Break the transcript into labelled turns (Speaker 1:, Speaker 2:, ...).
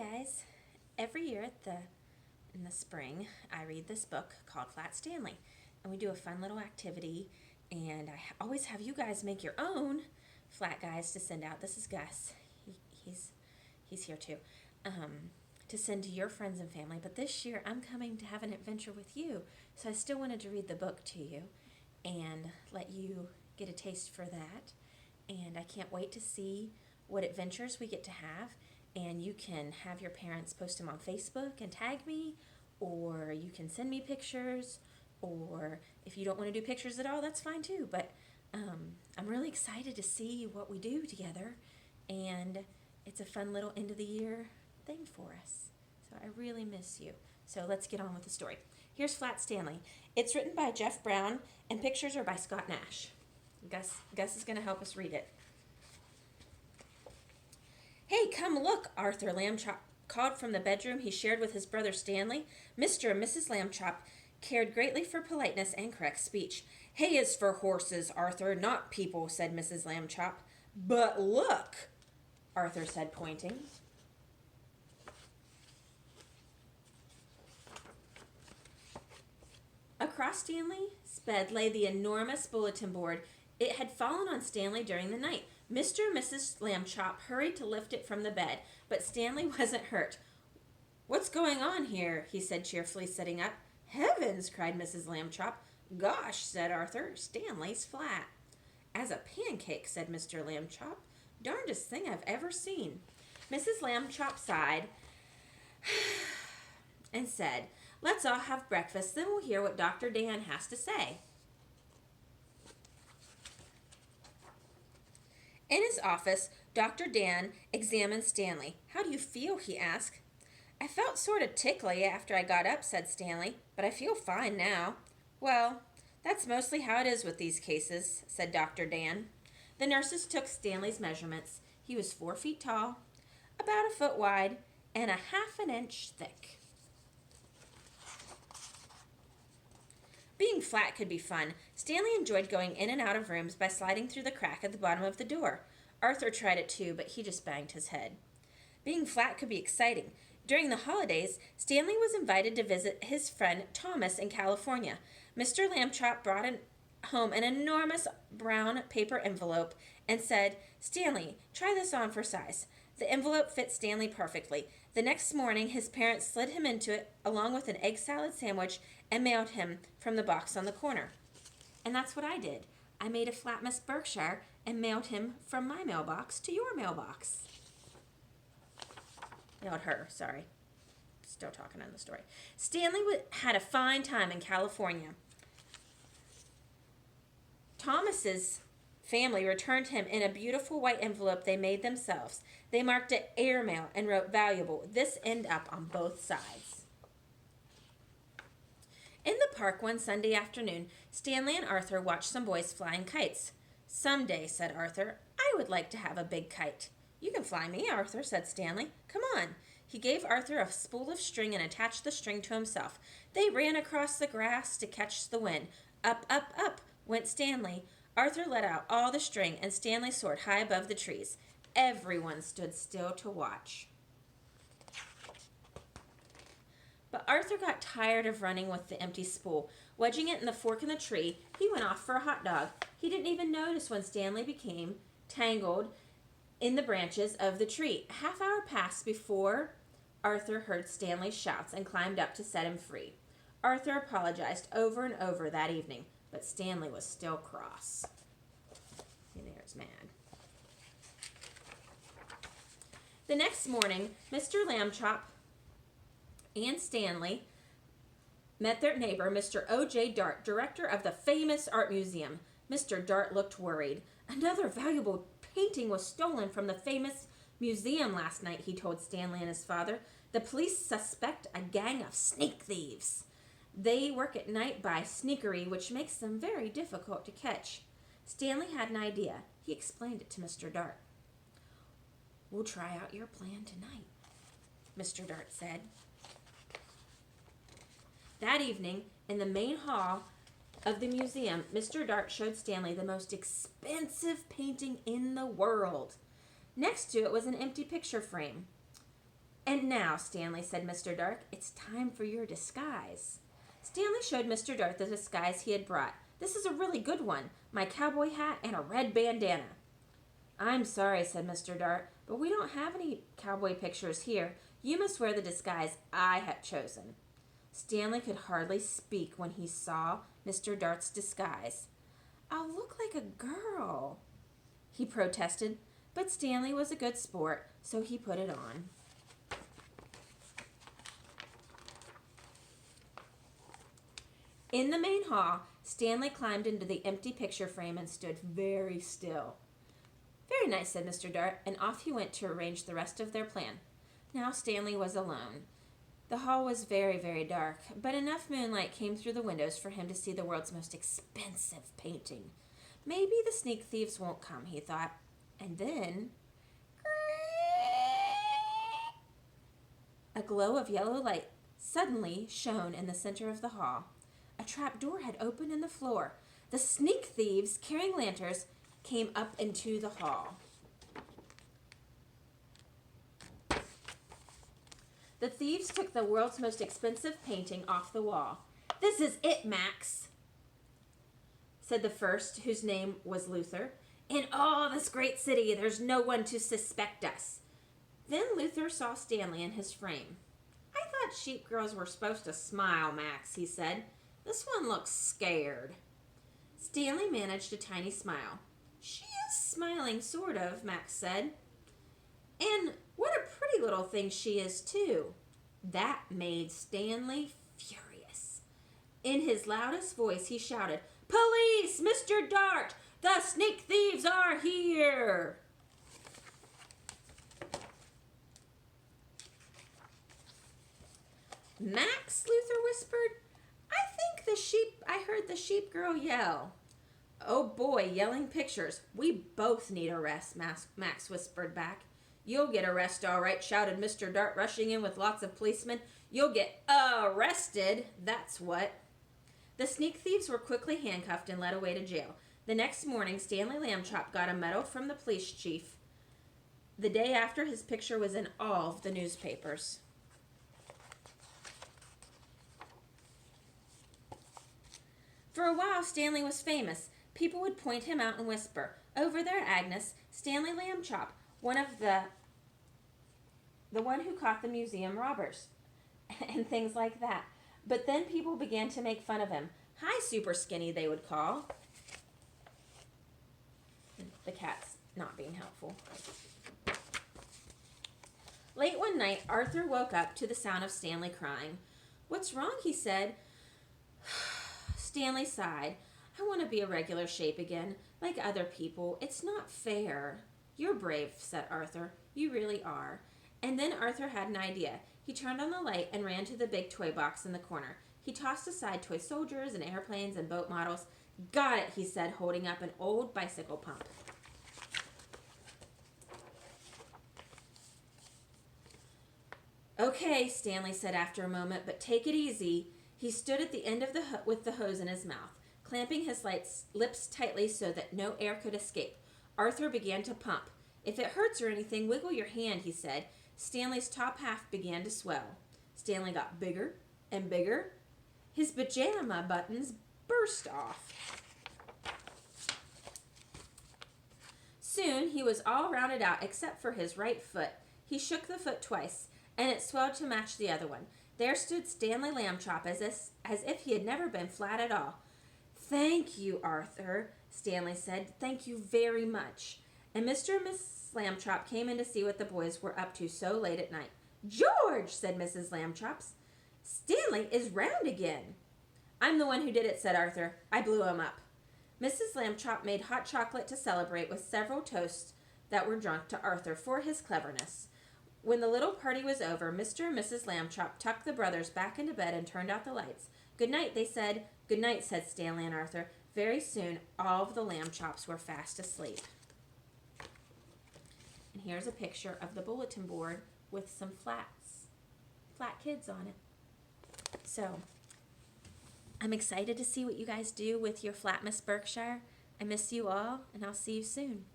Speaker 1: guys. Every year in the spring, I read this book called Flat Stanley, and we do a fun little activity. And I always have you guys make your own flat guys to send out. This is Gus. He's here too. To send to your friends and family. But this year, I'm coming to have an adventure with you, so I still wanted to read the book to you and let you get a taste for that. And I can't wait to see what adventures we get to have. And you can have your parents post them on Facebook and tag me, or you can send me pictures, or if you don't want to do pictures at all, that's fine too. But I'm really excited to see what we do together, and it's a fun little end of the year thing for us. So I really miss you. So let's get on with the story. Here's Flat Stanley. It's written by Jeff Brown, and pictures are by Scott Nash. Gus is going to help us read it. "Hey, come look," Arthur Lambchop called from the bedroom he shared with his brother Stanley. Mr. and Mrs. Lambchop cared greatly for politeness and correct speech. "Hay is for horses, Arthur, not people," said Mrs. Lambchop. "But look," Arthur said, pointing. Across Stanley's bed lay the enormous bulletin board. It had fallen on Stanley during the night. Mr. and Mrs. Lambchop hurried to lift it from the bed, but Stanley wasn't hurt. "What's going on here?" he said cheerfully, sitting up. "Heavens!" cried Mrs. Lambchop. "Gosh," said Arthur, "Stanley's flat." "As a pancake," said Mr. Lambchop. "Darndest thing I've ever seen." Mrs. Lambchop sighed and said, "Let's all have breakfast, then we'll hear what Dr. Dan has to say." In his office, Dr. Dan examined Stanley. "How do you feel?" he asked. "I felt sort of tickly after I got up," said Stanley, "but I feel fine now." "Well, that's mostly how it is with these cases," said Dr. Dan. The nurses took Stanley's measurements. He was 4 feet tall, about a foot wide, and a half an inch thick. Being flat could be fun. Stanley enjoyed going in and out of rooms by sliding through the crack at the bottom of the door. Arthur tried it too, but he just banged his head. Being flat could be exciting. During the holidays, Stanley was invited to visit his friend Thomas in California. Mr. Lambchop brought home an enormous brown paper envelope and said, "Stanley, try this on for size." The envelope fit Stanley perfectly. The next morning, his parents slid him into it along with an egg salad sandwich and mailed him from the box on the corner. And that's what I did. I made a flat Miss Berkshire and mailed him from my mailbox to your mailbox. Mailed her, sorry. Still talking on the story. Stanley had a fine time in California. Thomas's family returned him in a beautiful white envelope they made themselves. They marked it airmail and wrote "valuable." This end up on both sides. In the park one Sunday afternoon, Stanley and Arthur watched some boys flying kites. "Someday," said Arthur, "I would like to have a big kite." "You can fly me, Arthur," said Stanley. "Come on." He gave Arthur a spool of string and attached the string to himself. They ran across the grass to catch the wind. Up, up, up went Stanley. Arthur let out all the string, and Stanley soared high above the trees. Everyone stood still to watch. But Arthur got tired of running with the empty spool. Wedging it in the fork in the tree, he went off for a hot dog. He didn't even notice when Stanley became tangled in the branches of the tree. A half hour passed before Arthur heard Stanley's shouts and climbed up to set him free. Arthur apologized over and over that evening, but Stanley was still cross. There's mad. The next morning, Mr. Lambchop and Stanley met their neighbor, Mr. O.J. Dart, director of the famous art museum. Mr. Dart looked worried. "Another valuable painting was stolen from the famous museum last night," he told Stanley and his father. "The police suspect a gang of sneak thieves. They work at night by sneakery, which makes them very difficult to catch." Stanley had an idea. He explained it to Mr. Dart. "We'll try out your plan tonight," Mr. Dart said. That evening, in the main hall of the museum, Mr. Dart showed Stanley the most expensive painting in the world. Next to it was an empty picture frame. "And now, Stanley," said Mr. Dart, "it's time for your disguise." Stanley showed Mr. Dart the disguise he had brought. "This is a really good one. My cowboy hat and a red bandana." "I'm sorry," said Mr. Dart, "but we don't have any cowboy pictures here. You must wear the disguise I have chosen." Stanley could hardly speak when he saw Mr. Dart's disguise. "I'll look like a girl," he protested, but Stanley was a good sport, so he put it on. In the main hall, Stanley climbed into the empty picture frame and stood very still. "Very nice," said Mr. Dart, and off he went to arrange the rest of their plan. Now Stanley was alone. The hall was very, very dark, but enough moonlight came through the windows for him to see the world's most expensive painting. "Maybe the sneak thieves won't come," he thought. And then, a glow of yellow light suddenly shone in the center of the hall. A trap door had opened in the floor. The sneak thieves, carrying lanterns, came up into the hall. The thieves took the world's most expensive painting off the wall. "This is it, Max," said the first, whose name was Luther. "In all this great city, there's no one to suspect us." Then Luther saw Stanley in his frame. "I thought sheep girls were supposed to smile, Max," he said. "This one looks scared." Stanley managed a tiny smile. "She is smiling, sort of," Max said. "And what a pretty little thing she is, too." That made Stanley furious. In his loudest voice, he shouted, "Police! Mr. Dart! The sneak thieves are here!" "Max," Luther whispered, I heard the sheep girl yell." "Oh boy, yelling pictures. We both need a rest," Max whispered back. "You'll get arrested, all right," shouted Mr. Dart, rushing in with lots of policemen. "You'll get arrested, that's what." The sneak thieves were quickly handcuffed and led away to jail. The next morning, Stanley Lambchop got a medal from the police chief. The day after, his picture was in all of the newspapers. For a while, Stanley was famous. People would point him out and whisper, "Over there, Agnes, Stanley Lambchop, one who caught the museum robbers," and things like that. But then people began to make fun of him. "Hi, Super Skinny," they would call. The cat's not being helpful. Late one night, Arthur woke up to the sound of Stanley crying. "What's wrong?" he said. Stanley sighed. "I want to be a regular shape again, like other people. It's not fair." "You're brave," said Arthur. "You really are." And then Arthur had an idea. He turned on the light and ran to the big toy box in the corner. He tossed aside toy soldiers and airplanes and boat models. "Got it," he said, holding up an old bicycle pump. "Okay," Stanley said after a moment, "but take it easy." He stood at the end of with the hose in his mouth, clamping his lips tightly so that no air could escape. Arthur began to pump. "If it hurts or anything, wiggle your hand," he said. Stanley's top half began to swell. Stanley got bigger and bigger. His pajama buttons burst off. Soon he was all rounded out except for his right foot. He shook the foot twice, and it swelled to match the other one. There stood Stanley Lambchop as if he had never been flat at all. "Thank you, Arthur," Stanley said. "Thank you very much." And Mr. and Mrs. Lambchop came in to see what the boys were up to so late at night. "George," said Mrs. Lambchop, "Stanley is round again." "I'm the one who did it," said Arthur. "I blew him up." Mrs. Lambchop made hot chocolate to celebrate with several toasts that were drunk to Arthur for his cleverness. When the little party was over, Mr. and Mrs. Lambchop tucked the brothers back into bed and turned out the lights. "Good night," they said. "Good night," said Stanley and Arthur. Very soon, all of the Lambchops were fast asleep. And here's a picture of the bulletin board with some flat kids on it. So, I'm excited to see what you guys do with your Flat Miss Berkshire. I miss you all, and I'll see you soon.